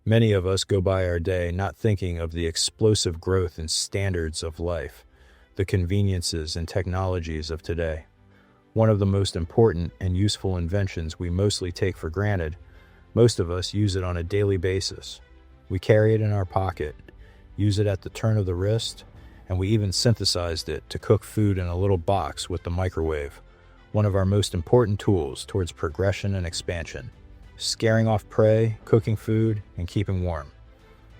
Many of us go by our day not thinking of the explosive growth in standards of life, the conveniences and technologies of today. One of the most important and useful inventions we mostly take for granted, most of us use it on a daily basis. We carry it in our pocket, use it at the turn of the wrist, and we even synthesized it to cook food in a little box with the microwave, one of our most important tools towards progression and expansion. Scaring off prey, cooking food, and keeping warm.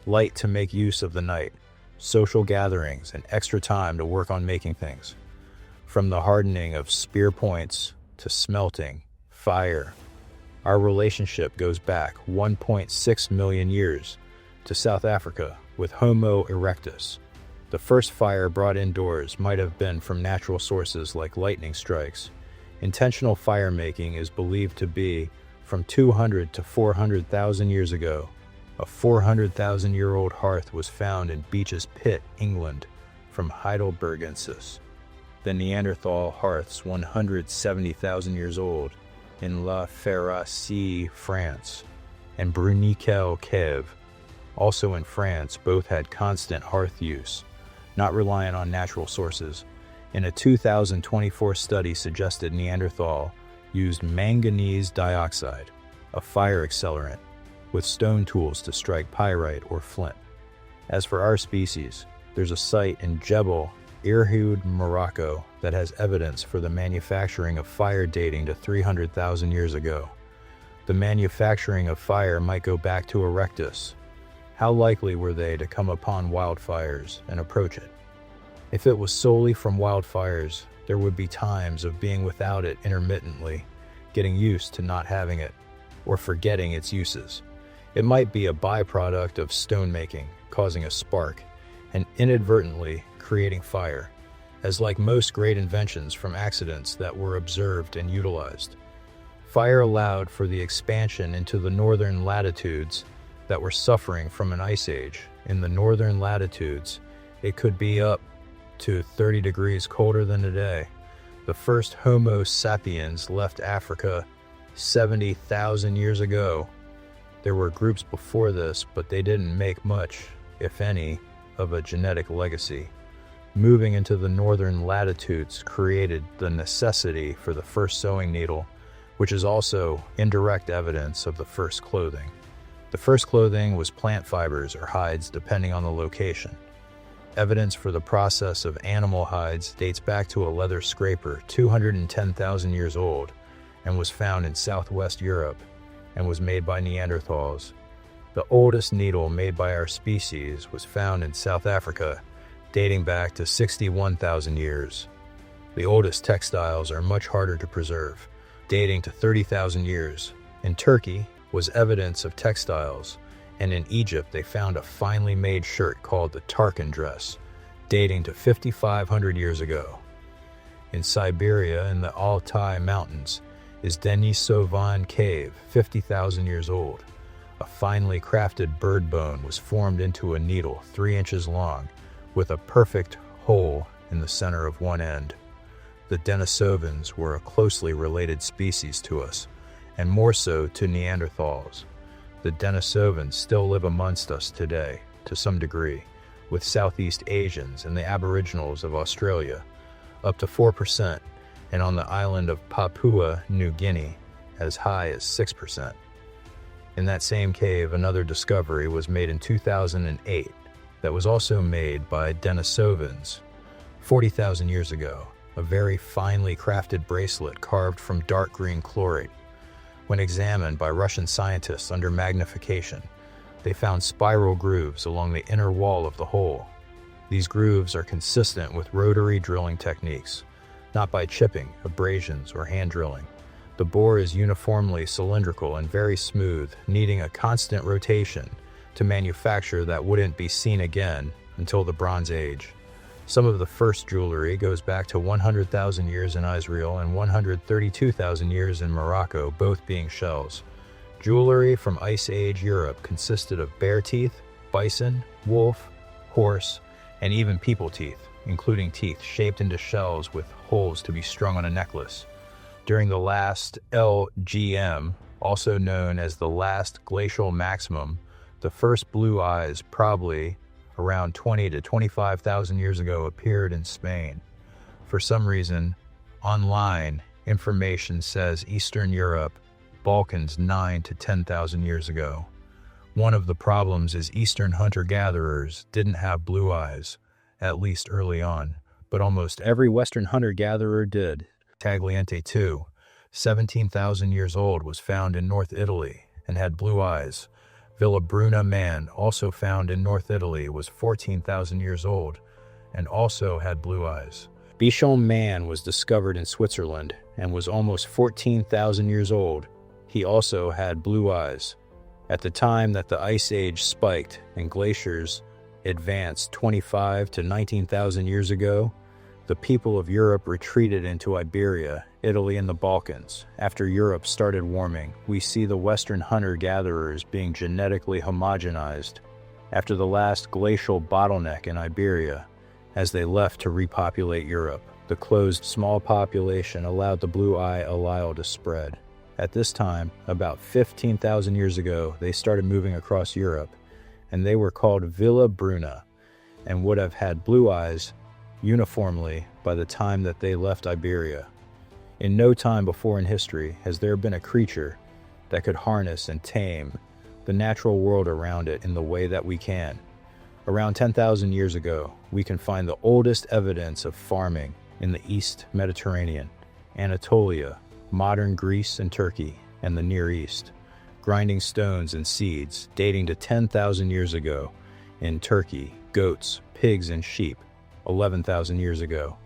Light to make use of the night, social gatherings, and extra time to work on making things. From the hardening of spear points to smelting, fire. Our relationship goes back 1.6 million years to South Africa with Homo erectus. The first fire brought indoors might have been from natural sources like lightning strikes. Intentional fire making is believed to be from 200 to 400,000 years ago. A 400,000-year-old hearth was found in Beech's Pit, England, from Heidelbergensis. The Neanderthal hearths 170,000 years old in La Ferracie, France, and Bruniquel Cave, also in France, both had constant hearth use, not reliant on natural sources. In a 2024 study suggested Neanderthal used manganese dioxide, a fire accelerant, with stone tools to strike pyrite or flint. As for our species, there's a site in Jebel Irhoud, Morocco, that has evidence for the manufacturing of fire dating to 300,000 years ago. The manufacturing of fire might go back to Erectus. How likely were they to come upon wildfires and approach it? If it was solely from wildfires, there would be times of being without it intermittently, getting used to not having it, or forgetting its uses. It might be a byproduct of stone making, causing a spark, and inadvertently creating fire, as like most great inventions from accidents that were observed and utilized. Fire allowed for the expansion into the northern latitudes that were suffering from an ice age. In the northern latitudes, it could be up to 30 degrees colder than today. The first Homo sapiens left Africa 70,000 years ago. There were groups before this, but they didn't make much, if any, of a genetic legacy. Moving into the northern latitudes created the necessity for the first sewing needle, which is also indirect evidence of the first clothing. The first clothing was plant fibers or hides, depending on the location. Evidence for the process of animal hides dates back to a leather scraper 210,000 years old and was found in southwest Europe and was made by Neanderthals. The oldest needle made by our species was found in South Africa, dating back to 61,000 years. The oldest textiles are much harder to preserve, dating to 30,000 years. In Turkey was evidence of textiles, and in Egypt they found a finely made shirt called the Tarkan dress, dating to 5,500 years ago. In Siberia, in the Altai Mountains, is Denisovan Cave, 50,000 years old. A finely crafted bird bone was formed into a needle 3 inches long, with a perfect hole in the center of one end. The Denisovans were a closely related species to us, and more so to Neanderthals. The Denisovans still live amongst us today, to some degree, with Southeast Asians and the Aboriginals of Australia, up to 4%, and on the island of Papua New Guinea, as high as 6%. In that same cave, another discovery was made in 2008 that was also made by Denisovans 40,000 years ago, a very finely crafted bracelet carved from dark green chlorite. When examined by Russian scientists under magnification, they found spiral grooves along the inner wall of the hole. These grooves are consistent with rotary drilling techniques, not by chipping, abrasions, or hand drilling. The bore is uniformly cylindrical and very smooth, needing a constant rotation to manufacture that wouldn't be seen again until the Bronze Age. Some of the first jewelry goes back to 100,000 years in Israel and 132,000 years in Morocco, both being shells. Jewelry from Ice Age Europe consisted of bear teeth, bison, wolf, horse, and even people teeth, including teeth shaped into shells with holes to be strung on a necklace. During the last LGM, also known as the last glacial maximum, The first blue eyes, probably around 20 to 25,000 years ago, appeared in Spain. For some reason, online information says Eastern Europe, Balkans 9 to 10,000 years ago. One of the problems is Eastern hunter-gatherers didn't have blue eyes, at least early on, but almost every Western hunter-gatherer did. Tagliente II, 17,000 years old, was found in North Italy and had blue eyes. Villabruna man, also found in North Italy, was 14,000 years old and also had blue eyes. Bichon man was discovered in Switzerland and was almost 14,000 years old. He also had blue eyes. At the time that the Ice Age spiked and glaciers advanced 25 to 19,000 years ago, the people of Europe retreated into Iberia, Italy, and the Balkans. After Europe started warming, we see the Western hunter-gatherers being genetically homogenized after the last glacial bottleneck in Iberia. As they left to repopulate Europe, the closed small population allowed the blue eye allele to spread. At this time, about 15,000 years ago, they started moving across Europe, and they were called Villabruna, and would have had blue eyes uniformly by the time that they left Iberia. In no time before in history has there been a creature that could harness and tame the natural world around it in the way that we can. Around 10,000 years ago, we can find the oldest evidence of farming in the East Mediterranean, Anatolia, modern Greece and Turkey, and the Near East. Grinding stones and seeds dating to 10,000 years ago in Turkey, goats, pigs, and sheep, 11,000 years ago.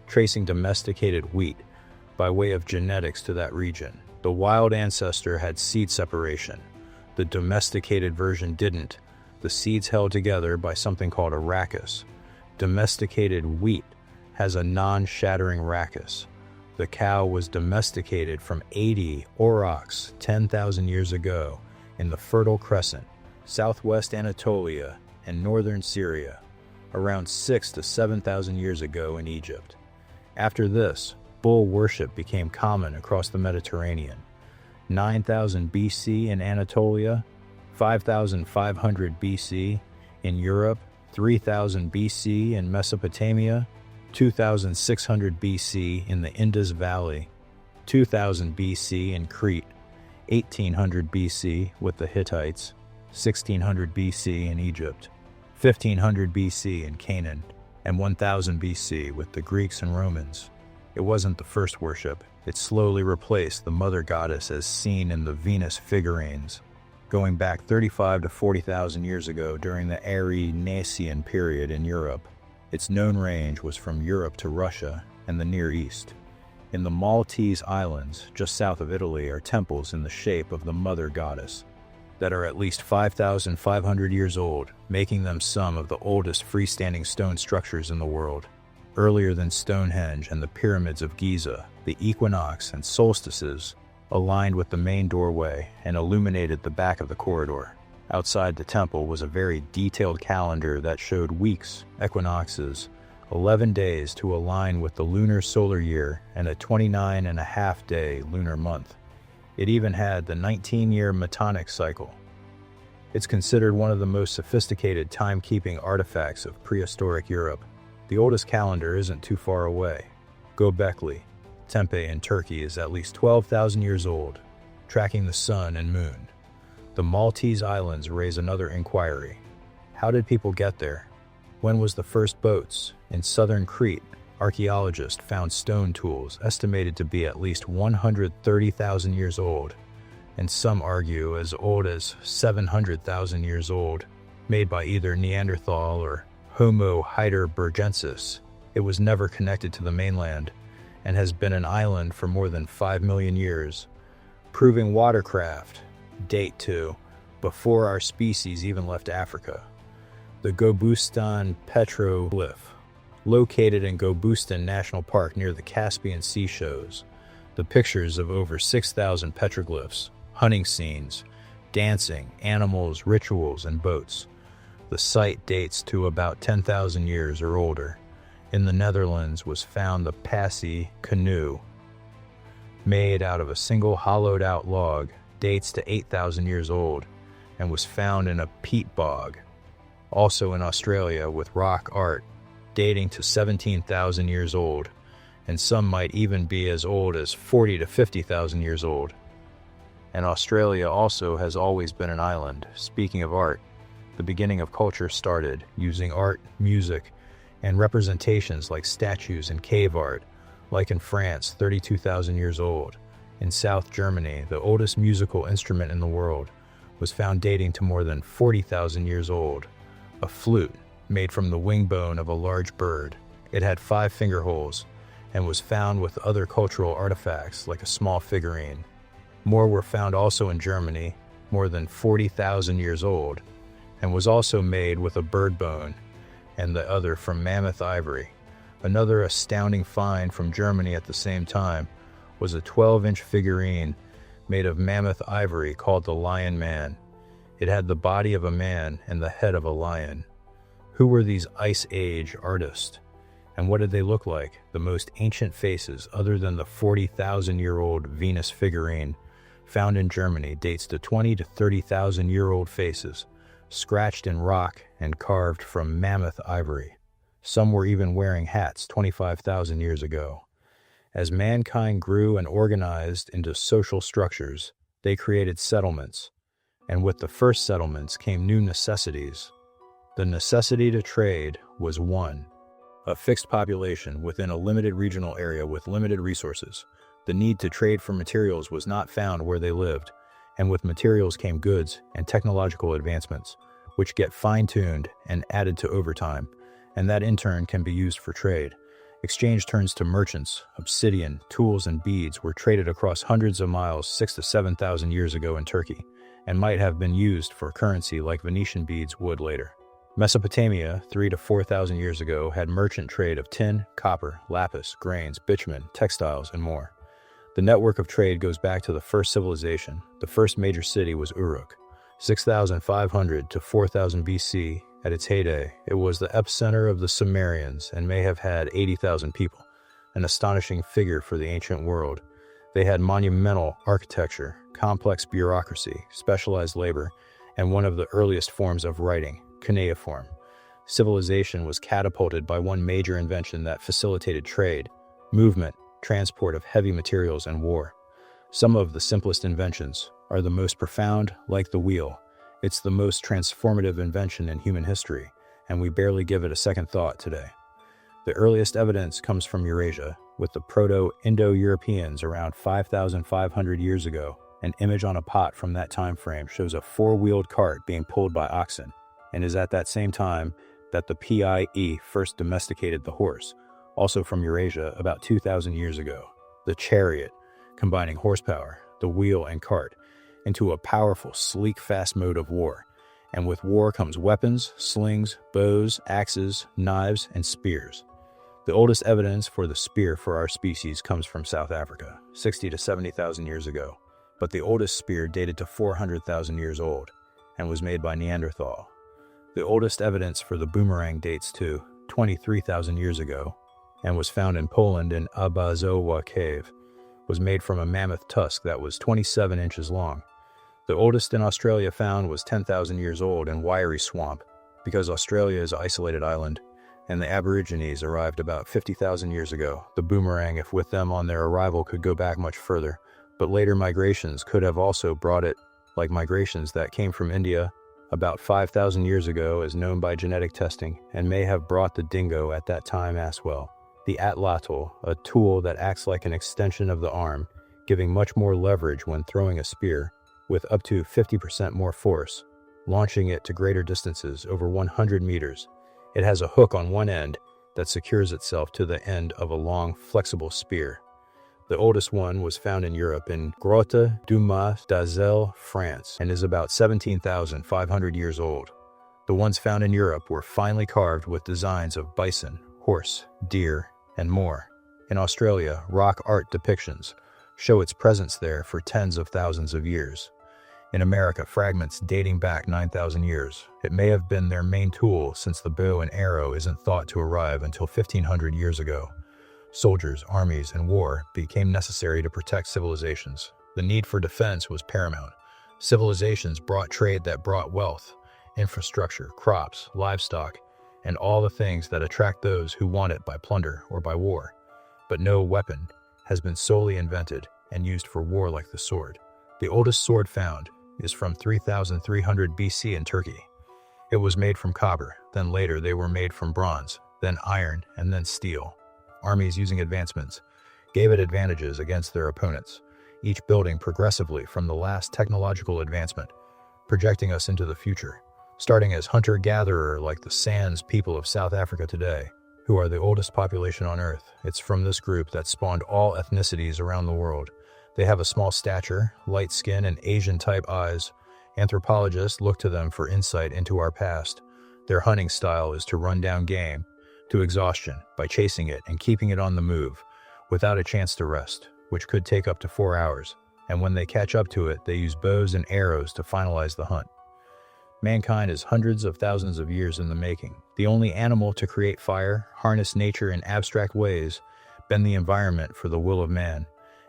Tracing domesticated wheat by way of genetics to that region. The wild ancestor had seed separation. The domesticated version didn't. The seeds held together by something called a rachis. Domesticated wheat has a non-shattering rachis. The cow was domesticated from 80 aurochs 10,000 years ago in the Fertile Crescent, southwest Anatolia, and northern Syria, around 6,000 to 7,000 years ago in Egypt. After this, bull worship became common across the Mediterranean. 9,000 BC in Anatolia, 5,500 BC in Europe, 3,000 BC in Mesopotamia, 2,600 BC in the Indus Valley, 2,000 BC in Crete, 1,800 BC with the Hittites, 1,600 BC in Egypt, 1,500 BC in Canaan, and 1,000 BC with the Greeks and Romans. It wasn't the first worship. It slowly replaced the mother goddess as seen in the Venus figurines, going back 35 to 40,000 years ago during the Aery-Nacian period in Europe. Its known range was from Europe to Russia and the Near East. In the Maltese Islands, just south of Italy, are temples in the shape of the mother goddess that are at least 5,500 years old, making them some of the oldest freestanding stone structures in the world. Earlier than Stonehenge and the pyramids of Giza, the equinox and solstices aligned with the main doorway and illuminated the back of the corridor. Outside the temple was a very detailed calendar that showed weeks, equinoxes, 11 days to align with the lunar solar year, and a 29.5-day lunar month. It even had the 19-year Metonic cycle. It's considered one of the most sophisticated timekeeping artifacts of prehistoric Europe. The oldest calendar isn't too far away. Göbekli Tepe in Turkey is at least 12,000 years old, tracking the sun and moon. The Maltese Islands raise another inquiry. How did people get there? When was the first boats? In southern Crete, archaeologists found stone tools estimated to be at least 130,000 years old, and some argue as old as 700,000 years old, made by either Neanderthal or Homo heidelbergensis. It was never connected to the mainland and has been an island for more than 5 million years, proving watercraft date to before our species even left Africa. The Gobustan petroglyph, located in Gobustan National Park near the Caspian Sea, shows the pictures of over 6,000 petroglyphs, hunting scenes, dancing, animals, rituals, and boats. The site dates to about 10,000 years or older. In the Netherlands was found the Passy canoe, made out of a single hollowed-out log, dates to 8,000 years old. and was found in a peat bog. Also in Australia with rock art dating to 17,000 years old, and some might even be as old as 40 to 50,000 years old. And Australia also has always been an island. Speaking of art, the beginning of culture started using art, music, and representations like statues and cave art, like in France, 32,000 years old. In South Germany, the oldest musical instrument in the world was found dating to more than 40,000 years old, a flute made from the wing bone of a large bird. It had 5 finger holes and was found with other cultural artifacts like a small figurine. More were found also in Germany, more than 40,000 years old, and was also made with a bird bone, and the other from mammoth ivory. Another astounding find from Germany at the same time was a 12-inch figurine made of mammoth ivory called the Lion Man. It had the body of a man and the head of a lion. Who were these Ice Age artists? And what did they look like? The most ancient faces, other than the 40,000-year-old Venus figurine found in Germany, dates to 20 to 30,000-year-old faces, scratched in rock and carved from mammoth ivory. Some were even wearing hats 25,000 years ago. As mankind grew and organized into social structures, they created settlements, and with the first settlements came new necessities. The necessity to trade was one, a fixed population within a limited regional area with limited resources. The need to trade for materials was not found where they lived, and with materials came goods and technological advancements, which get fine-tuned and added to over time, and that in turn can be used for trade. Exchange turns to merchants. Obsidian, tools, and beads were traded across hundreds of miles 6,000 to 7,000 years ago in Turkey, and might have been used for currency like Venetian beads would later. Mesopotamia, 3,000 to 4,000 years ago, had merchant trade of tin, copper, lapis, grains, bitumen, textiles, and more. The network of trade goes back to the first civilization. The first major city was Uruk, 6,500 to 4,000 BC. At its heyday, it was the epicenter of the Sumerians and may have had 80,000 people, an astonishing figure for the ancient world. They had monumental architecture, complex bureaucracy, specialized labor, and one of the earliest forms of writing, cuneiform. Civilization was catapulted by one major invention that facilitated trade, movement, transport of heavy materials, and war. Some of the simplest inventions are the most profound, like the wheel. It's the most transformative invention in human history, and we barely give it a second thought today. The earliest evidence comes from Eurasia, with the Proto-Indo-Europeans around 5,500 years ago. An image on a pot from that time frame shows a 4-wheeled cart being pulled by oxen, and is at that same time that the PIE first domesticated the horse, also from Eurasia about 2,000 years ago. The chariot, combining horsepower, the wheel, and cart, into a powerful, sleek, fast mode of war. And with war comes weapons, slings, bows, axes, knives, and spears. The oldest evidence for the spear for our species comes from South Africa, 60 to 70,000 years ago, but the oldest spear dated to 400,000 years old, and was made by Neanderthal. The oldest evidence for the boomerang dates to 23,000 years ago, and was found in Poland in Abazowa Cave, was made from a mammoth tusk that was 27 inches long. The oldest in Australia found was 10,000 years old in Wiry Swamp, because Australia is an isolated island, and the Aborigines arrived about 50,000 years ago. The boomerang, if with them on their arrival, could go back much further, but later migrations could have also brought it, like migrations that came from India about 5,000 years ago as known by genetic testing, and may have brought the dingo at that time as well. The atlatl, a tool that acts like an extension of the arm, giving much more leverage when throwing a spear, with up to 50% more force, launching it to greater distances over 100 meters. It has a hook on one end that secures itself to the end of a long, flexible spear. The oldest one was found in Europe in Grotte du Mas d'Azel, France, and is about 17,500 years old. The ones found in Europe were finely carved with designs of bison, horse, deer, and more. In Australia, rock art depictions show its presence there for tens of thousands of years. In America, fragments dating back 9,000 years. It may have been their main tool, since the bow and arrow isn't thought to arrive until 1,500 years ago. Soldiers, armies, and war became necessary to protect civilizations. The need for defense was paramount. Civilizations brought trade that brought wealth, infrastructure, crops, livestock, and all the things that attract those who want it by plunder or by war. But no weapon has been solely invented and used for war like the sword. The oldest sword found is from 3300 BC in Turkey. It was made from copper, then later they were made from bronze, then iron, and then steel. Armies using advancements gave it advantages against their opponents, each building progressively from the last technological advancement, projecting us into the future, starting as hunter-gatherer like the Sans people of South Africa today, who are the oldest population on Earth. It's from this group that spawned all ethnicities around the world. They have a small stature, light skin, and Asian-type eyes. Anthropologists look to them for insight into our past. Their hunting style is to run down game to exhaustion by chasing it and keeping it on the move, without a chance to rest, which could take up to 4 hours. And when they catch up to it, they use bows and arrows to finalize the hunt. Mankind is hundreds of thousands of years in the making. The only animal to create fire, harness nature in abstract ways, bend the environment for the will of man.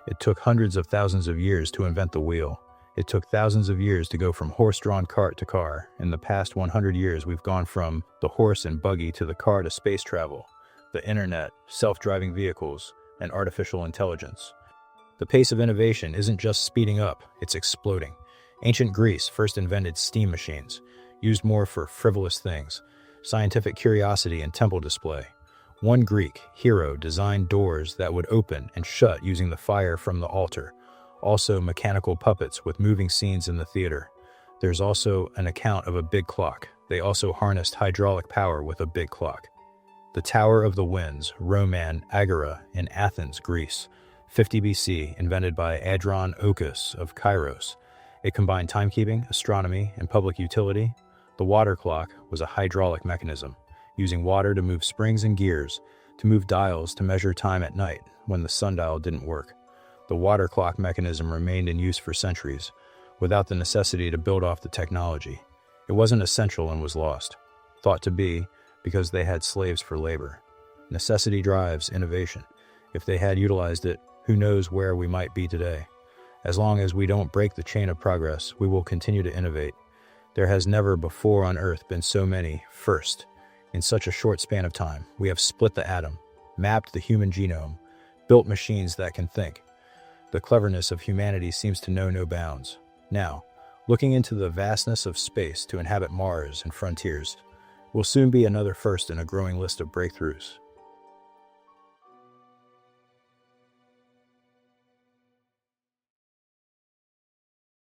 It took hundreds of thousands of years to invent the wheel. It took thousands of years to go from horse-drawn cart to car. In the past 100 years, we've gone from the horse and buggy to the car to space travel, the internet, self-driving vehicles, and artificial intelligence. The pace of innovation isn't just speeding up, it's exploding. Ancient Greece first invented steam machines, used more for frivolous things, scientific curiosity and temple display. One Greek hero designed doors that would open and shut using the fire from the altar. Also mechanical puppets with moving scenes in the theater. There's also an account of a big clock. They also harnessed hydraulic power with a big clock. The Tower of the Winds, Roman Agora in Athens, Greece, 50 BC, invented by Adron Okus of Kairos. It combined timekeeping, astronomy, and public utility. The water clock was a hydraulic mechanism, using water to move springs and gears, to move dials to measure time at night when the sundial didn't work. The water clock mechanism remained in use for centuries, without the necessity to build off the technology. It wasn't essential and was lost, thought to be because they had slaves for labor. Necessity drives innovation. If they had utilized it, who knows where we might be today. As long as we don't break the chain of progress, we will continue to innovate. There has never before on Earth been so many first. In such a short span of time, we have split the atom, mapped the human genome, built machines that can think. The cleverness of humanity seems to know no bounds. Now, looking into the vastness of space to inhabit Mars and frontiers, will soon be another first in a growing list of breakthroughs.